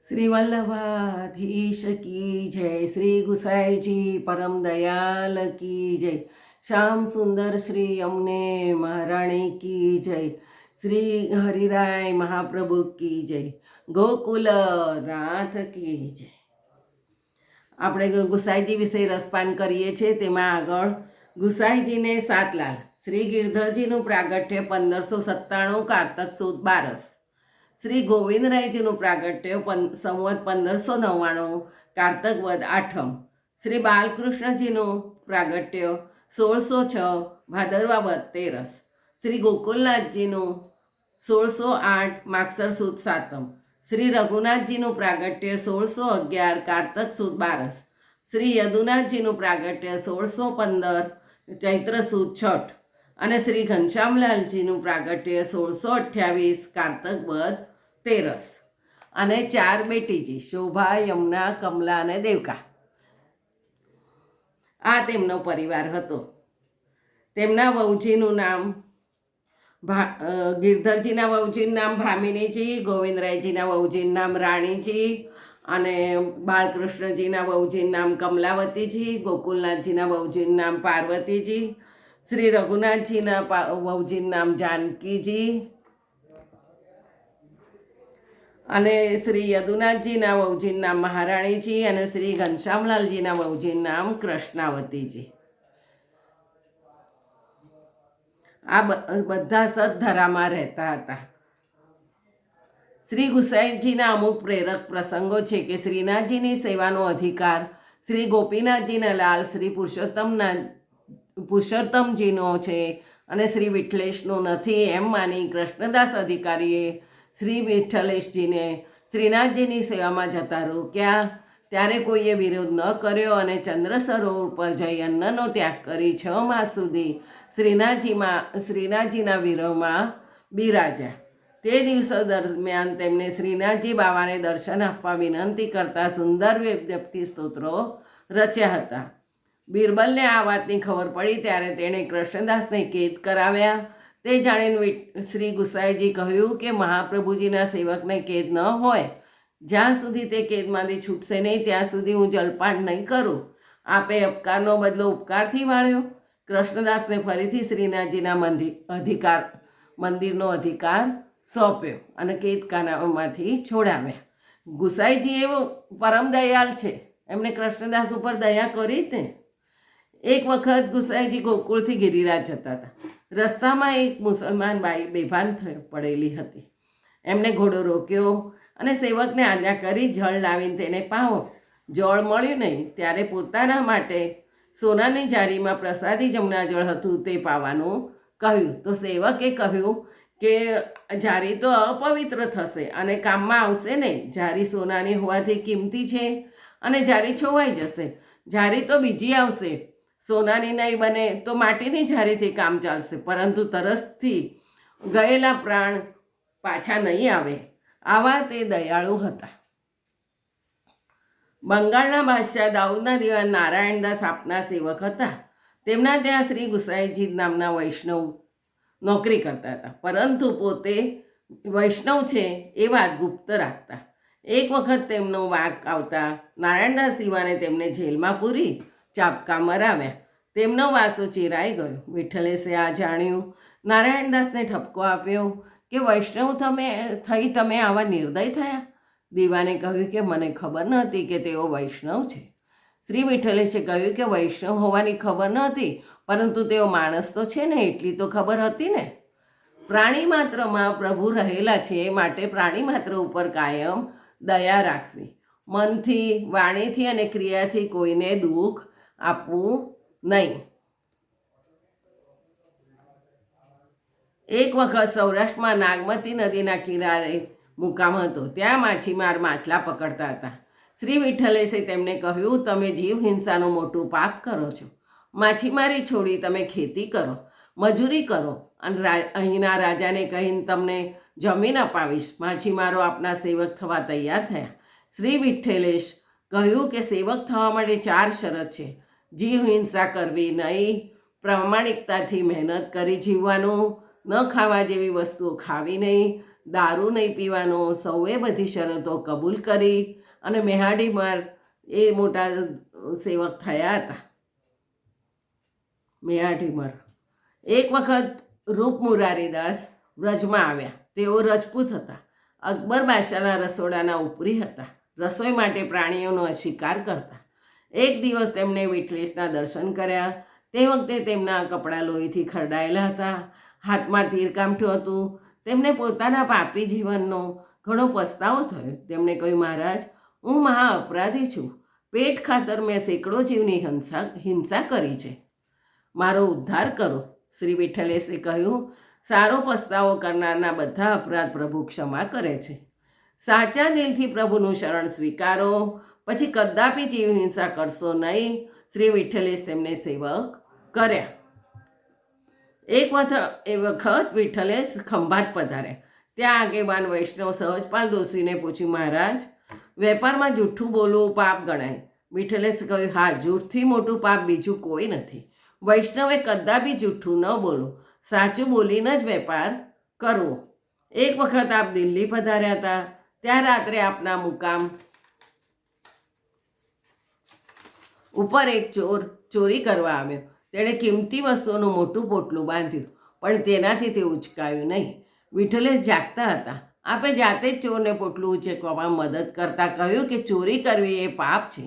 શ્રી વલ્લભાધીશ કી જય, શ્રી ગુસાઈજી પરમ દયાલ કી જય, શ્યામ સુંદર શ્રી અમને મહારાણી કી જય, શ્રી હરિરાય મહાપ્રભુ કી જય, ગોકુલ નાથ કી જય. આપણે ગુસાઈજી વિશે રસપાન કરીએ છીએ. તેમાં આગળ ગુસાઈજીને સાતલાલ શ્રી ગિરધરજીનું પ્રાગટ્ય 1597 કારતક સુદ 12, શ્રી ગોવિંદરાયજીનું પ્રાગટ્ય સંવત 1599 કારતક વદ 8, શ્રી બાલકૃષ્ણજીનું પ્રાગટ્ય 1606 ભાદરવા વદ 13, શ્રી ગોકુલનાથજીનું 1608 માગસર સુદ 7, શ્રી રઘુનાથજીનું પ્રાગટ્ય 1611 કારતક સુદ 12, શ્રી યદુનાથજીનું પ્રાગટ્ય 1615 ચૈત્ર સુદ 6 અને શ્રી ઘનશ્યામલાલજીનું પ્રાગટ્ય 1628 કારતક વદ 13. અને 4 બેટીજી શોભા, યમુના, કમલા અને દેવકા. આ તેમનો પરિવાર હતો. તેમના વહુજીનું નામ ગિરધરજીના વહુજીનું નામ ભામિનીજી, ગોવિંદરાયજીના વહુજીનું નામ રાણીજી અને બાળકૃષ્ણજીના વહુજીનું નામ કમલાવતીજી, ગોકુલનાથજીના વહુજીનું નામ પાર્વતીજી, શ્રી રઘુનાથજીના વહુજીનું નામ જાનકીજી અને શ્રી યદુનાથજીના વહુજીનું નામ મહારાણીજી અને શ્રી ઘનશ્યામલાલજીના વહુજીનું નામ કૃષ્ણાવતીજી. આ બધા સદધરામાં રહેતા હતા. શ્રી ગુસાઈજીના અમુક પ્રેરક પ્રસંગો છે કે શ્રીનાથજીની સેવાનો અધિકાર શ્રી ગોપીનાથજીના લાલ શ્રી પુરુષોત્તમજીનો છે અને શ્રી વિઠ્ઠલેશનો નથી એમ માની કૃષ્ણદાસ અધિકારીએ શ્રી વિઠ્ઠલેશજીને શ્રીનાથજીની સેવામાં જતા રોક્યા. ત્યારે કોઈએ વિરોધ ન કર્યો અને ચંદ્ર સરોવર પર જઈ અન્નનો ત્યાગ કરી 6 માસ સુધી શ્રીનાથજીના વિરહમાં બિરાજ્યા. તે દિવસો દરમિયાન તેમને શ્રીનાથજી બાવાને દર્શન આપવા વિનંતી કરતા સુંદર વ્યક્તિ સ્તોત્રો રચ્યા હતા. બિરબલને આ વાતની ખબર પડી ત્યારે તેણે કૃષ્ણદાસને કેદ કરાવ્યા. તે જાણીને શ્રી ગુસાઈજી કહ્યું કે મહાપ્રભુજીના સેવકને કેદ ન હોય, જ્યાં સુધી તે કેદમાંથી છૂટશે નહીં ત્યાં સુધી હું જલપાન નહીં કરું. આપે અપકારનો બદલો ઉપકારથી વાળ્યો. કૃષ્ણદાસને ફરીથી શ્રીનાથજીના મંદિરનો અધિકાર સોંપ્યો અને કેદખાનામાંથી છોડાવ્યા. ગુસાઈજી એવો પરમ દયાલ છે, એમણે કૃષ્ણદાસ ઉપર દયા કરી જ ને. એક વખત ગુસાઈજી ગોકુળથી ગિરિરાજ જતા હતા. રસ્તામાં એક મુસલમાન બાઈ બેભાન પડેલી હતી. એમણે ઘોડો રોક્યો અને સેવકને આજ્ઞા કરી જળ લાવીને તેને પાવો. જળ મળ્યું નહીં ત્યારે પોતાના માટે સોનાની જારીમાં પ્રસાદી જમનાજળ હતું તે પાવાનું કહ્યું. તો સેવકે કહ્યું કે જારી તો અપવિત્ર થશે અને કામમાં આવશે નહીં. જારી સોનાની હોવાથી કિંમતી છે અને જારી છોવાઈ જશે. જારી તો બીજી આવશે, સોનાની નહીં બને તો માટીની જારીથી કામ ચાલશે, પરંતુ તરસથી ગયેલા પ્રાણ પાછા નહીં આવે. આવા તે દયાળુ હતા. બંગાળના બાદશાહ દાઉદના દિવાન નારાયણદાસ આપના સેવક હતા. તેમના ત્યાં શ્રી ગુસાઈજી નામના વૈષ્ણવ નોકરી કરતા હતા, પરંતુ પોતે વૈષ્ણવ છે એ વાત ગુપ્ત રાખતા. એક વખત તેમનો વાંક આવતા નારાયણદાસ દિવાને તેમને જેલમાં પૂરી ચાપકા મરાવ્યા. તેમનો વાસો ચિરાઈ ગયો. વિઠ્ઠલેશે આ જાણ્યું. નારાયણદાસને ઠપકો આપ્યો કે વૈષ્ણવ તમે આવા નિર્દય થયા. દીવાને કહ્યું કે મને ખબર નહોતી કે તેઓ વૈષ્ણવ છે. શ્રી વિઠ્ઠલેશે કહ્યું કે વૈષ્ણવ હોવાની ખબર નહોતી, પરંતુ તેઓ માણસ તો છે ને એટલી તો ખબર હતી ને. પ્રાણી માત્રમાં પ્રભુ રહેલા છે, માટે પ્રાણી માત્ર ઉપર કાયમ દયા રાખવી. મનથી, વાણીથી અને ક્રિયાથી કોઈને દુઃખ આપવું નહીં. એક વખત સૌરાષ્ટ્રમાં નાગમતી નદીના કિનારે મુકામ હતો. ત્યાં માછીમાર માછલા પકડતા હતા. શ્રી વિઠ્ઠલેશે તેમને કહ્યું, તમે જીવ હિંસાનું મોટું પાપ કરો છો. માછીમારી છોડી તમે ખેતી કરો, મજૂરી કરો અને અહીંના રાજાને કહીને તમને જમીન અપાવીશ. માછીમારો આપના સેવક થવા તૈયાર થયા. શ્રી વિઠ્ઠલેશ કહ્યું કે સેવક થવા માટે 4 શરત છે. જીવ હિંસા કરવી નહીં, પ્રામાણિકતાથી મહેનત કરી જીવવાનું, ન ખાવા જેવી વસ્તુઓ ખાવી નહીં, દારૂ નહીં પીવાનો, સૌએ બધી શરતો કબૂલ કરી અને મેહાડીમાર એ મોટા સેવક થયા હતા. મેહાડીમાર એક વખત રૂપ મુરારીદાસ વ્રજમાં આવ્યા. તેઓ રજપૂત હતા. અકબર બાદશાહના રસોડાના ઉપરી હતા. રસોઈ માટે પ્રાણીઓનો શિકાર કરતા. એક દિવસ તેમણે વિઠ્ઠલેશના દર્શન કર્યા. તે વખતે તેમના કપડાં લોહીથી ખરડાયેલા હતા. હાથમાં તીરકામઠું હતું. તેમને પોતાના પાપી જીવનનો ઘણો પસ્તાવો થયો. તેમણે કહ્યું, મહારાજ, હું મહા અપરાધી છું. પેટ ખાતર મેં સેંકડો જીવની હિંસા કરી છે. મારો ઉદ્ધાર કરો. શ્રી વિઠ્ઠલેશે કહ્યું, સારો પસ્તાવો કરનારના બધા અપરાધ પ્રભુ ક્ષમા કરે છે. સાચા દિલથી પ્રભુનું શરણ સ્વીકારો, પછી કદાપી જીવ હિંસા કરશો નહીં. શ્રી વિઠ્ઠલેશ તેમને સેવક કર્યા. એક વખત વિઠ્ઠલેશ ખંભાત પધાર્યા. ત્યાં આગેવાન વૈષ્ણવ સહજપાલ દોશીને પૂછ્યું, મહારાજ, વેપારમાં જૂઠું બોલવું પાપ ગણાય? વિઠ્ઠલેશે કહ્યું, હા, જૂઠથી મોટું પાપ બીજું કોઈ નથી. વૈષ્ણવે કદાપી જૂઠું ન બોલો, સાચું બોલીને જ વેપાર કરવો. એક વખત આપ દિલ્હી પધાર્યા હતા. ત્યાં રાત્રે આપના મુકામ ઉપર એક ચોર ચોરી કરવા આવ્યો. તેણે કિંમતી વસ્તુઓનું મોટું પોટલું બાંધ્યું, પણ તેનાથી તે ઉચકાયું નહીં. વિઠ્ઠલેશ જાગતા હતા. આપે જાતે જ ચોરને પોટલું ઉચકવામાં મદદ કરતાં કહ્યું કે ચોરી કરવી એ પાપ છે.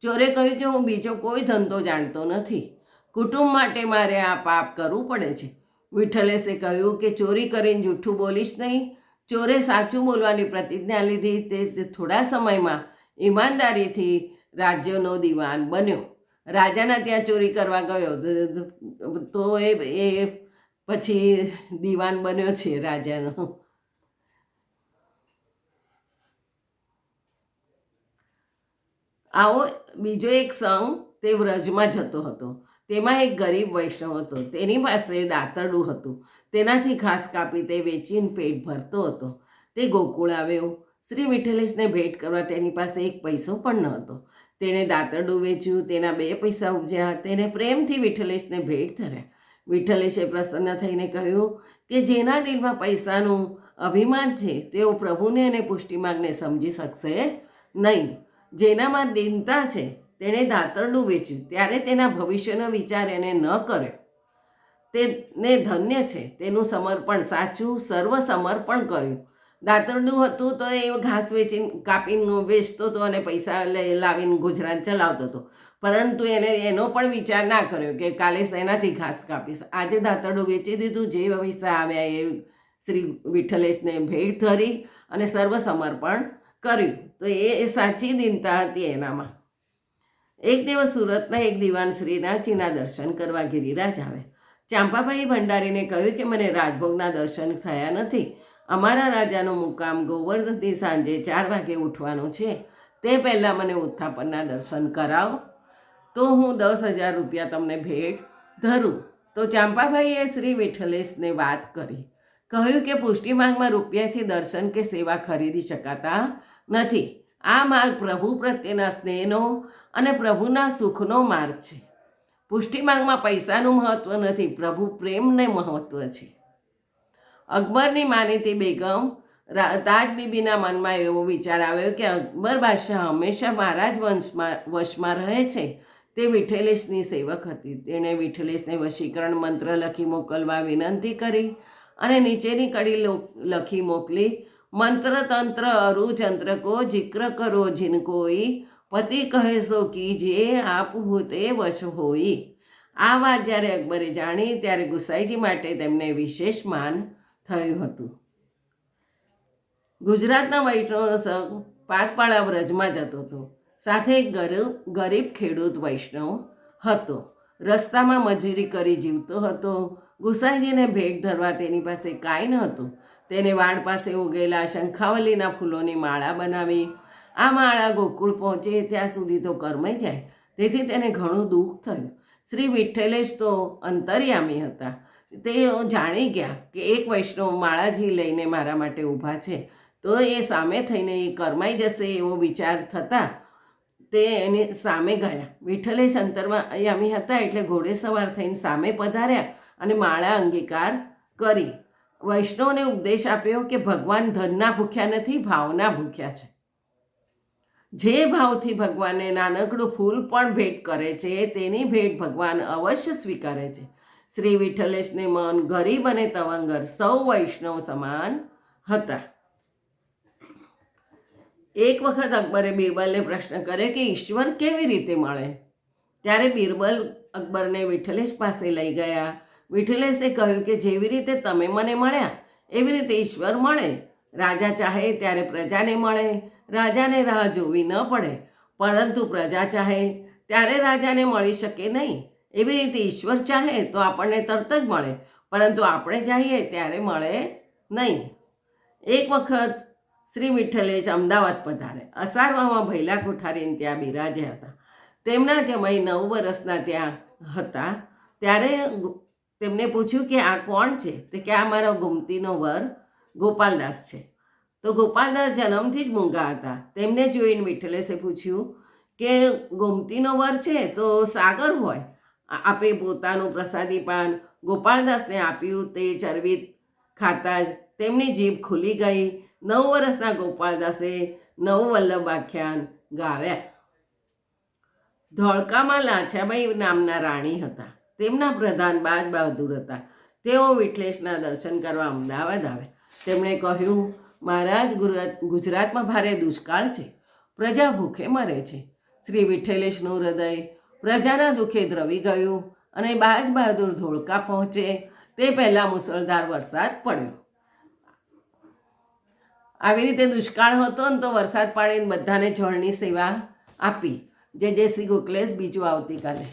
ચોરે કહ્યું કે હું બીજો કોઈ ધંધો જાણતો નથી. કુટુંબ માટે મારે આ પાપ કરવું પડે છે. વિઠ્ઠલેશે કહ્યું કે ચોરી કરીને જૂઠું બોલીશ નહીં. ચોરે સાચું બોલવાની પ્રતિજ્ઞા લીધી. તે થોડા સમયમાં ઈમાનદારીથી રાજ્યનો દિવાન બન્યો. રાજાના ત્યાં ચોરી કરવા ગયો તો એ પછી દિવાન બન્યો છે રાજાનો. આવો બીજો એક સંઘ તે વ્રજમાં જતો હતો. તેમાં એક ગરીબ વૈષ્ણવ હતો. તેની પાસે દાતરડું હતું. તેનાથી ઘાસ કાપી તે વેચીને પેટ ભરતો હતો. તે ગોકુળ આવ્યો. શ્રી વિઠ્ઠલેશને ભેટ કરવા તેની પાસે એક પૈસો પણ ન હતો. તેણે દાતરડું વેચ્યું. તેના 2 પૈસા ઉપજ્યા. તેને પ્રેમથી વિઠ્ઠલેશને ભેટ ધર્યા. વિઠ્ઠલેશે પ્રસન્ન થઈને કહ્યું કે જેના દિલમાં પૈસાનું અભિમાન છે તેઓ પ્રભુને અને પુષ્ટિમાર્ગને સમજી શકશે નહીં. જેનામાં દીનતા છે તેણે દાતરડું વેચ્યું ત્યારે તેના ભવિષ્યનો વિચાર એને ન કર્યો. તેને ધન્ય છે. તેનું સમર્પણ સાચું સર્વ સમર્પણ કર્યું. દાતરડું હતું તો એ ઘાસ વેચીને કાપીને વેચતો હતો અને પૈસા લાવીને ગુજરાન ચલાવતો હતો. પરંતુ એનો પણ વિચાર ના કર્યો કે કાલે શેનાથી ઘાસ કાપીશ. આજે દાતરડું વેચી દીધું. જે પૈસા આવ્યા એ શ્રી વિઠ્ઠલેશને ભેટ ધરી અને સર્વ સમર્પણ કર્યું. તો એ સાચી દીનતા હતી એનામાં. એક દિવસ સુરતના એક દિવાન શ્રીનાથજીના દર્શન કરવા ગિરિરાજ આવે. ચાંપાભાઈ ભંડારીને કહ્યું કે મને રાજભોગના દર્શન થયા નથી. અમારા રાજાનો મુકામ ગોવર્ધનથી સાંજે 4 વાગે ઉઠવાનો છે. તે પહેલાં મને ઉત્થાપનના દર્શન કરાવો તો હું 10,000 રૂપિયા તમને ભેટ ધરું. તો ચાંપાભાઈએ શ્રી વિઠ્ઠલેશને વાત કરી. કહ્યું કે પુષ્ટિમાર્ગમાં રૂપિયાથી દર્શન કે સેવા ખરીદી શકાતા નથી. આ માર્ગ પ્રભુ પ્રત્યેના સ્નેહનો અને પ્રભુના સુખનો માર્ગ છે. પુષ્ટિમાર્ગમાં પૈસાનું મહત્ત્વ નથી, પ્રભુ પ્રેમને મહત્ત્વ છે. અકબરની માનીતી બેગમ તાજબીબીના મનમાં એવો વિચાર આવ્યો કે અકબર બાદશાહ હંમેશા મારા જ વશમાં રહે છે. તે વિઠ્ઠલેશની સેવક હતી. તેણે વિઠ્ઠલેશને વશીકરણ મંત્ર લખી મોકલવા વિનંતી કરી અને નીચેની કડી લખી મોકલી. મંત્ર તંત્ર અરુ ચંત્ર કો જિક્ર કરો જિનકોઈ, પતિ કહે સો કીજે આપ ભૂતે વશ હોઈ. આ વાત જ્યારે અકબરે જાણી ત્યારે ગુસાઈજી માટે તેમને વિશેષ માન થયું હતું. ગુજરાતના વૈષ્ણવનો સંઘ પાકપાળા વ્રજમાં જતો હતો. સાથે એક ગરીબ ખેડૂત વૈષ્ણવ હતો. રસ્તામાં મજૂરી કરી જીવતો હતો. ગુસાઈજીને ભેટ ધરવા તેની પાસે કાંઈ ન હતું. તેને વાડ પાસે ઉગેલા શંખાવલીના ફૂલોની માળા બનાવી. આ માળા ગોકુળ પહોંચે ત્યાં સુધી તો કરમાઈ જાય. તેથી તેને ઘણું દુઃખ થયું. શ્રી વિઠ્ઠલેશ તો અંતર્યામી હતા. તે જાણી ગયા કે એક વૈષ્ણવ માળાજી લઈને મારા માટે ઊભા છે, તો એ સામે થઈને એ કરમાઈ જશે એવો વિચાર થતાં તે એની સામે ગયા. વિઠ્ઠલેશ અંતર્યામી હતા એટલે ઘોડે સવાર થઈને સામે પધાર્યા અને માળા અંગીકાર કરી વૈષ્ણવને ઉપદેશ આપ્યો કે ભગવાન ધનના ભૂખ્યા નથી, ભાવના ભૂખ્યા છે. જે ભાવથી ભગવાનને નાનકડું ફૂલ પણ ભેટ કરે છે તેની ભેટ ભગવાન અવશ્ય સ્વીકારે છે. શ્રી વિઠ્ઠલેશને મન ગરીબ અને તવંગર સૌ વૈષ્ણવ સમાન હતા. એક વખત અકબરે બિરબલને પ્રશ્ન કર્યો કે ઈશ્વર કેવી રીતે મળે? ત્યારે બિરબલ અકબરને વિઠ્ઠલેશ પાસે લઈ ગયા. વિઠ્ઠલેશે કહ્યું કે જેવી રીતે તમે મને મળ્યા એવી રીતે ઈશ્વર મળે. રાજા ચાહે ત્યારે પ્રજાને મળે, રાજાને રાહ જોવી ન પડે. પરંતુ પ્રજા ચાહે ત્યારે રાજાને મળી શકે નહીં. એવી રીતે ઈશ્વર ચાહે તો આપણને તરત જ મળે, પરંતુ આપણે ચાહીએ ત્યારે મળે નહીં. એક વખત શ્રી વિઠ્ઠલેશ અમદાવાદ પધારે. અસારવામાં ભૈલા કોઠારીને ત્યાં બિરાજ્યા હતા. તેમના જમાઈ 9 વર્ષના ત્યાં હતા. ત્યારે તેમને પૂછ્યું કે આ કોણ છે? તે કે આ મારો ગોમતીનો વર ગોપાલદાસ છે. તો ગોપાલદાસ જન્મથી જ મૂંગા હતા. તેમને જોઈને વિઠ્ઠલેશે પૂછ્યું કે ગોમતીનો વર છે તો સાગર હોય. આપે પોતાનું પ્રસાદી પાન ગોપાલદાસને આપ્યું. તે ચરબી ખાતા જ તેમની જીભ ખુલી ગઈ. 9 વર્ષના ગોપાલદાસે નવવલ્લભ આખ્યાન ગાવ્યા. ધોળકામાં લાછાબાઈ નામના રાણી હતા. તેમના પ્રધાન બાજ બહાદુર હતા. તેઓ વિઠ્ઠલેશના દર્શન કરવા અમદાવાદ આવ્યા. તેમણે કહ્યું, મહારાજ, ગુજરાતમાં ભારે દુષ્કાળ છે, પ્રજા ભૂખે મરે છે. શ્રી વિઠ્ઠલેશનું હૃદય પ્રજાના દુઃખે દ્રવી ગયું અને બાજ બહાદુર ધોળકા પહોંચે તે પહેલાં મુસળધાર વરસાદ પડ્યો. આવી રીતે દુષ્કાળ હતો ને તો વરસાદ પાડીને બધાને જળની સેવા આપી. જય જય શ્રી ગોખલેશ. બીજું આવતીકાલે.